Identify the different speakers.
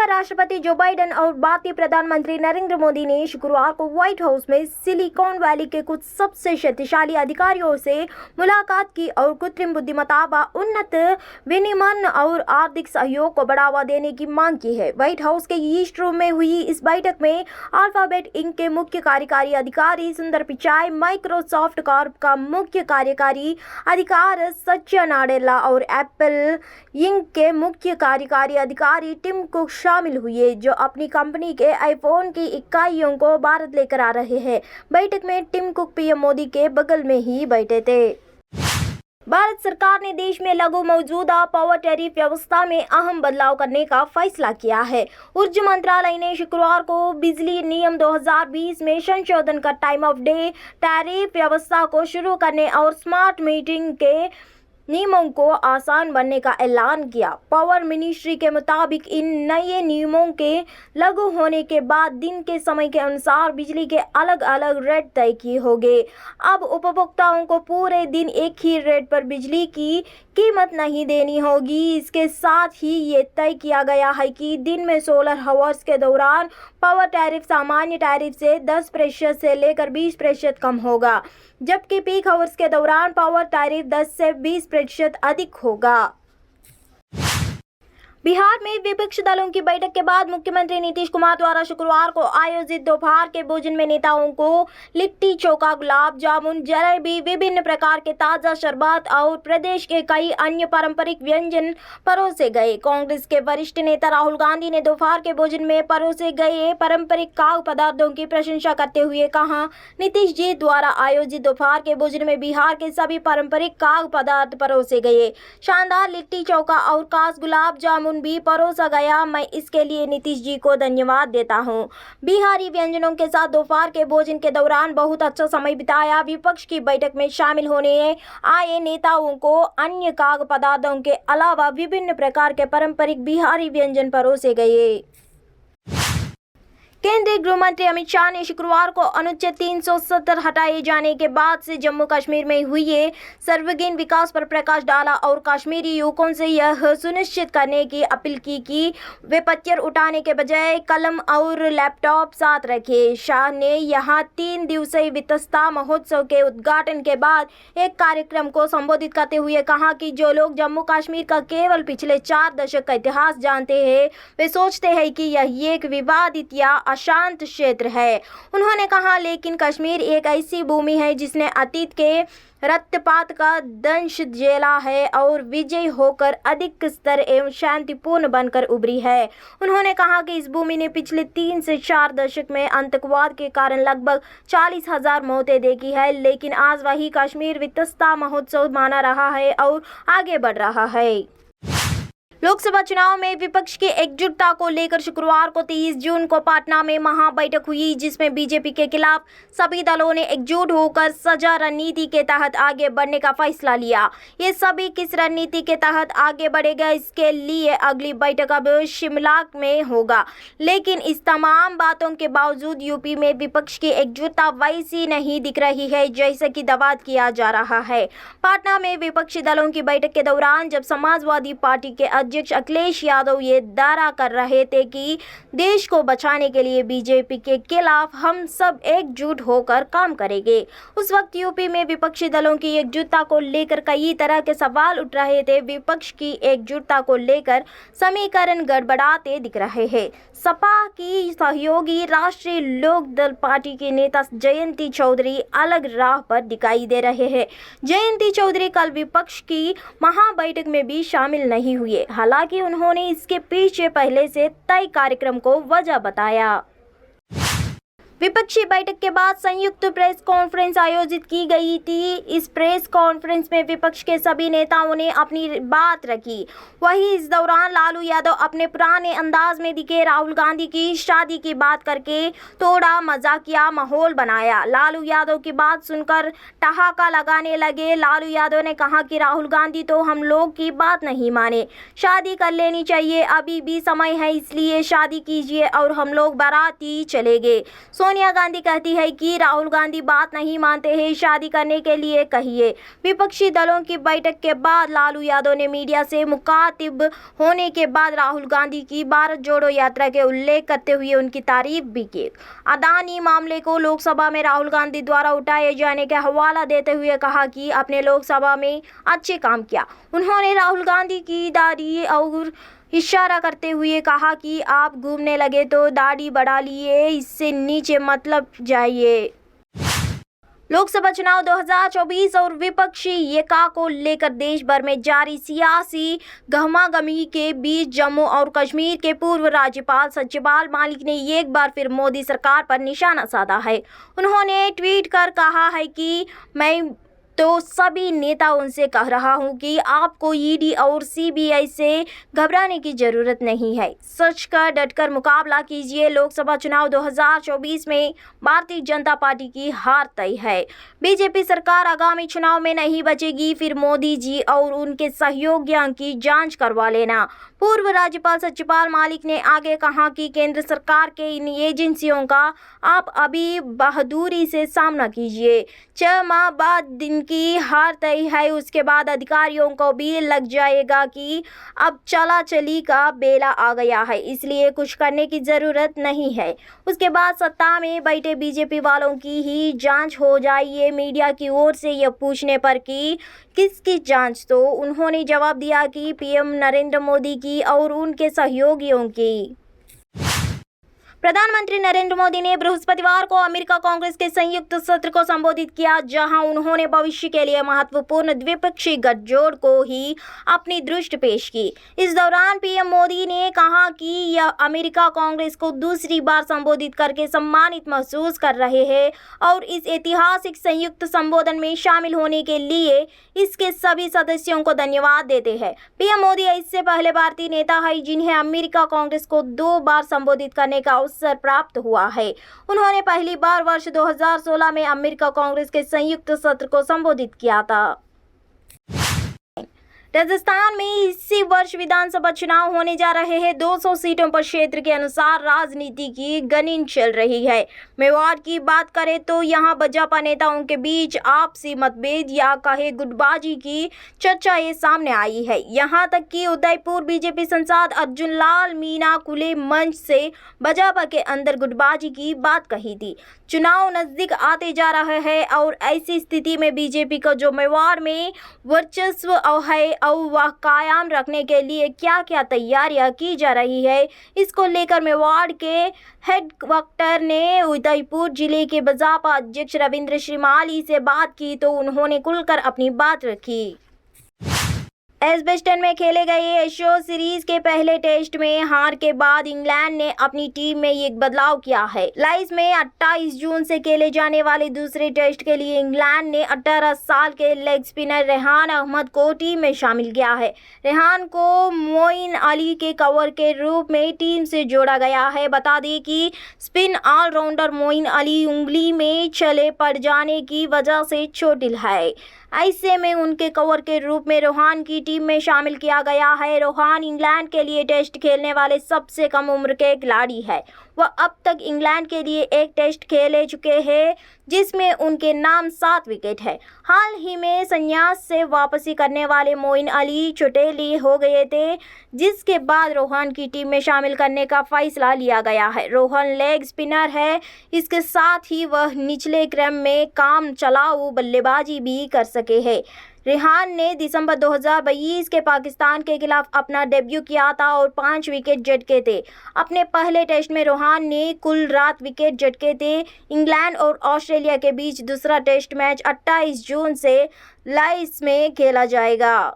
Speaker 1: America राष्ट्रपति Joe Biden और भारतीय प्रधानमंत्री नरेंद्र मोदी ने शुक्रवार को व्हाइट हाउस में सिलिकॉन वैली के कुछ सबसे शक्तिशाली अधिकारियों से मुलाकात की और कृत्रिम बुद्धिमत्ता व उन्नत विनिर्माण और आर्थिक सहयोग को बढ़ावा देने की मांग की है। व्हाइट हाउस के ईस्ट रूम में हुई इस बैठक में अल्फाबेट इंक के मुख्य कार्यकारी अधिकारी सुंदर पिचाई, माइक्रोसॉफ्ट कॉर्प का मुख्य कार्यकारी अधिकारी सत्या नाडेला और एप्पल इंक के मुख्य कार्यकारी अधिकारी टिम कुक शामिल हुए, जो अपनी कंपनी के आईफोन की इकाइयों को भारत लेकर आ रहे हैं। बैठक में टिम कुक पीएम मोदी के बगल में ही बैठे थे। भारत सरकार ने देश में लागू मौजूदा पावर टैरिफ व्यवस्था में अहम बदलाव करने का फैसला किया है। ऊर्जा मंत्रालय ने शुक्रवार को बिजली नियम 2020 में संशोधन कर टाइम ऑफ डे टैरिफ व्यवस्था को शुरू करने और स्मार्ट मीटरिंग के नियमों को आसान बनने का ऐलान किया। पावर मिनिस्ट्री के मुताबिक इन नए नियमों के लागू होने के बाद दिन के समय के अनुसार बिजली के अलग अलग रेट तय किए होंगे। अब उपभोक्ताओं को पूरे दिन एक ही रेट पर बिजली की कीमत नहीं देनी होगी। इसके साथ ही ये तय किया गया है कि दिन में सोलर हावर्स के दौरान पावर टैरिफ सामान्य टैरिफ से 10% से लेकर 20% कम होगा, जबकि पीक हावर्स के दौरान पावर टैरिफ 10 से 20% अधिक होगा। बिहार में विपक्ष दलों की बैठक के बाद मुख्यमंत्री नीतीश कुमार द्वारा शुक्रवार को आयोजित दोपहर के भोजन में नेताओं को लिट्टी चोखा, गुलाब जामुन, जलेबी, विभिन्न प्रकार के ताजा शरबत और प्रदेश के कई अन्य पारंपरिक व्यंजन परोसे गए। कांग्रेस के वरिष्ठ नेता राहुल गांधी ने दोपहर के भोजन में परोसे गए पारंपरिक खाद्य पदार्थों की प्रशंसा करते हुए कहा, नीतीश जी द्वारा आयोजित दोपहर के भोजन में बिहार के सभी पारंपरिक खाद्य पदार्थ परोसे गए। शानदार लिट्टी चोखा और खास गुलाब जामुन भी परोसा गया। मैं इसके लिए नीतीश जी को धन्यवाद देता हूं। बिहारी व्यंजनों के साथ दोपहर के भोजन के दौरान बहुत अच्छा समय बिताया। विपक्ष की बैठक में शामिल होने आए नेताओं को अन्य खाद्य पदार्थों के अलावा विभिन्न प्रकार के पारंपरिक बिहारी व्यंजन परोसे गए। केंद्रीय गृह मंत्री अमित शाह ने शुक्रवार को अनुच्छेद 370 हटाए जाने के बाद से जम्मू कश्मीर में हुए सर्वांगीण विकास पर प्रकाश डाला और कश्मीरी युवकों से यह सुनिश्चित करने की अपील की कि वे पत्थर उठाने के बजाय कलम और लैपटॉप साथ रखें। शाह ने यहां 3 दिवसीय वित्तस्ता महोत्सव के उद्घाटन के बाद एक कार्यक्रम को संबोधित करते हुए कहा कि जो लोग जम्मू कश्मीर का केवल पिछले 4 दशक का इतिहास जानते हैं, वे सोचते हैं कि यह एक विवादित या अशांत क्षेत्र है। उन्होंने कहा, लेकिन कश्मीर एक ऐसी भूमि है जिसने अतीत के रक्तपात का दंश झेला है और विजयी होकर अधिक स्थिर एवं शांतिपूर्ण बनकर उभरी है। उन्होंने कहा कि इस भूमि ने पिछले 3 से 4 दशक में आतंकवाद के कारण लगभग 40,000 मौतें देखी है, लेकिन आज वही कश्मीर वित्तस्ता महोत्सव माना रहा है और आगे बढ़ रहा है। लोकसभा चुनाव में विपक्ष की एकजुटता को लेकर शुक्रवार को 23 जून को पटना में महा बैठक हुई, जिसमें बीजेपी के खिलाफ सभी दलों ने एकजुट होकर साझा रणनीति के तहत आगे बढ़ने का फैसला लिया। ये सभी किस रणनीति के तहत आगे बढ़ेगा, इसके लिए अगली बैठक अब शिमला में होगा। लेकिन इस तमाम बातों के बावजूद यूपी में विपक्ष की एकजुटता वैसी नहीं दिख रही है जैसे कि दावा किया जा रहा है। पटना में विपक्षी दलों की बैठक के दौरान जब समाजवादी पार्टी के अध्यक्ष अखिलेश यादव ये दावा कर रहे थे कि देश को बचाने के लिए बीजेपी के खिलाफ हम सब एकजुट होकर काम करेंगे, उस वक्त यूपी में विपक्षी दलों की एकजुटता को लेकर कई तरह के सवाल उठ रहे थे। विपक्ष की एकजुटता को लेकर समीकरण गड़बड़ाते दिख रहे हैं। सपा की सहयोगी राष्ट्रीय लोक दल पार्टी के नेता जयंती चौधरी अलग राह पर दिखाई दे रहे हैं। जयंती चौधरी कल विपक्ष की महाबैठक में भी शामिल नहीं हुए। हालांकि उन्होंने इसके पीछे पहले से तय कार्यक्रम को वजह बताया। विपक्षी बैठक के बाद संयुक्त प्रेस कॉन्फ्रेंस आयोजित की गई थी। इस प्रेस कॉन्फ्रेंस में विपक्ष के सभी नेताओं ने अपनी बात रखी। वहीं इस दौरान लालू यादव अपने पुराने अंदाज में दिखे। राहुल गांधी की शादी की बात करके थोड़ा मजाकिया माहौल बनाया। लालू यादव की बात सुनकर ठहाका लगाने लगे। लालू यादव ने कहा कि राहुल गांधी तो हम लोग की बात नहीं माने, शादी कर लेनी चाहिए, अभी भी समय है, इसलिए शादी कीजिए और हम लोग बाराती चलेंगे। सोनिया गांधी कहती है कि राहुल गांधी बात नहीं मानते हैं, शादी करने के लिए कहिए। विपक्षी दलों की बैठक के बाद लालू यादव ने मीडिया से मुखातिब होने के बाद राहुल गांधी की भारत जोड़ो यात्रा के उल्लेख करते हुए उनकी तारीफ भी की। अदानी मामले को लोकसभा में राहुल गांधी द्वारा उठाए जाने का हवाला देते हुए कहा कि आपने लोकसभा में अच्छे काम किया। उन्होंने राहुल गांधी की दाढ़ी और इशारा करते हुए कहा कि आप घूमने लगे तो दाढ़ी बढ़ा लिए, इससे नीचे मतलब जाइए। लोकसभा चुनाव 2024 और विपक्षी एका को लेकर देश भर में जारी सियासी गहमागहमी के बीच जम्मू और कश्मीर के पूर्व राज्यपाल सत्यपाल मलिक ने एक बार फिर मोदी सरकार पर निशाना साधा है। उन्होंने ट्वीट कर कहा है कि मैं तो सभी नेताओं से कह रहा हूं कि आपको ईडी और सीबीआई से घबराने की जरूरत नहीं है। सच का डटकर मुकाबला कीजिए। लोकसभा चुनाव 2024 में भारतीय जनता पार्टी की हार तय है। बीजेपी सरकार आगामी चुनाव में नहीं बचेगी, फिर मोदी जी और उनके सहयोगियों की जांच करवा लेना। पूर्व राज्यपाल सत्यपाल मलिक ने आगे कहा कि केंद्र सरकार के इन एजेंसियों का आप अभी बहादुरी से सामना कीजिए। 6 माह बाद दिन की हार तय है, उसके बाद अधिकारियों को भी लग जाएगा कि अब चला चली का बेला आ गया है, इसलिए कुछ करने की जरूरत नहीं है। उसके बाद सत्ता में बैठे बीजेपी वालों की ही जांच हो जाए। मीडिया की ओर से यह पूछने पर कि किसकी जांच, तो उन्होंने जवाब दिया कि पीएम नरेंद्र मोदी की और उनके सहयोगियों की। प्रधानमंत्री नरेंद्र मोदी ने बृहस्पतिवार को अमेरिका कांग्रेस के संयुक्त सत्र को संबोधित किया, जहां उन्होंने भविष्य के लिए महत्वपूर्ण द्विपक्षीय गठजोड़ को ही अपनी दृष्टि पेश की। इस दौरान पीएम मोदी ने कहा कि यह अमेरिका कांग्रेस को दूसरी बार संबोधित करके सम्मानित महसूस कर रहे हैं और इस ऐतिहासिक संयुक्त संबोधन में शामिल होने के लिए इसके सभी सदस्यों को धन्यवाद देते हैं। पीएम मोदी इससे पहले भारतीय नेता है जिन्हें अमेरिका कांग्रेस को 2 बार संबोधित करने का अवसर प्राप्त हुआ है। उन्होंने पहली बार वर्ष 2016 में अमेरिका कांग्रेस के संयुक्त सत्र को संबोधित किया था। राजस्थान में इसी वर्ष विधानसभा चुनाव होने जा रहे हैं। 200 सीटों पर क्षेत्र के अनुसार राजनीति की गनीन चल रही है। मेवाड़ की बात करें तो यहां भाजपा नेताओं के बीच आपसी मतभेद या कहे गुटबाजी की चर्चा ये सामने आई है। यहां तक कि उदयपुर बीजेपी सांसद अर्जुन लाल मीणा खुले मंच से भाजपा के अंदर गुटबाजी की बात कही थी। चुनाव नजदीक आते जा रहे हैं और ऐसी स्थिति में बीजेपी को जो मेवाड़ में वर्चस्व है और वह कायम रखने के लिए क्या क्या तैयारियां की जा रही है, इसको लेकर मेवाड़ के हेडक्वार्टर ने उदयपुर जिले के भाजपा अध्यक्ष रविंद्र श्रीमाली से बात की तो उन्होंने खुलकर अपनी बात रखी। एजबेस्टन में खेले गए एशिया सीरीज के पहले टेस्ट में हार के बाद इंग्लैंड ने अपनी टीम में एक बदलाव किया है। लॉर्ड्स में 28 जून से खेले जाने वाले दूसरे टेस्ट के लिए इंग्लैंड ने 18 साल के लेग स्पिनर रेहान अहमद को टीम में शामिल किया है। रेहान को मोइन अली के कवर के रूप में टीम से जोड़ा गया है। बता दें कि स्पिन ऑलराउंडर मोइन अली उंगली में छले पड़ जाने की वजह से चोटिल है। ऐसे में उनके कवर के रूप में रोहान की टीम में शामिल किया गया है। रोहान इंग्लैंड के लिए टेस्ट खेलने वाले सबसे कम उम्र के खिलाड़ी है। वह अब तक इंग्लैंड के लिए एक टेस्ट खेले चुके हैं जिसमें उनके नाम 7 विकेट है। हाल ही में संन्यास से वापसी करने वाले मोइन अली चोटिल हो गए थे, जिसके बाद रोहान की टीम में शामिल करने का फैसला लिया गया है। रोहन लेग स्पिनर है, इसके साथ ही वह निचले क्रम में काम चलाऊ बल्लेबाजी भी कर सके हैं। रेहान ने दिसंबर 2022 के पाकिस्तान के खिलाफ अपना डेब्यू किया था और 5 विकेट झटके थे। अपने पहले टेस्ट में रोहान ने कुल 7 विकेट झटके थे। इंग्लैंड और ऑस्ट्रेलिया के बीच दूसरा टेस्ट मैच 28 जून से लॉर्ड्स में खेला जाएगा।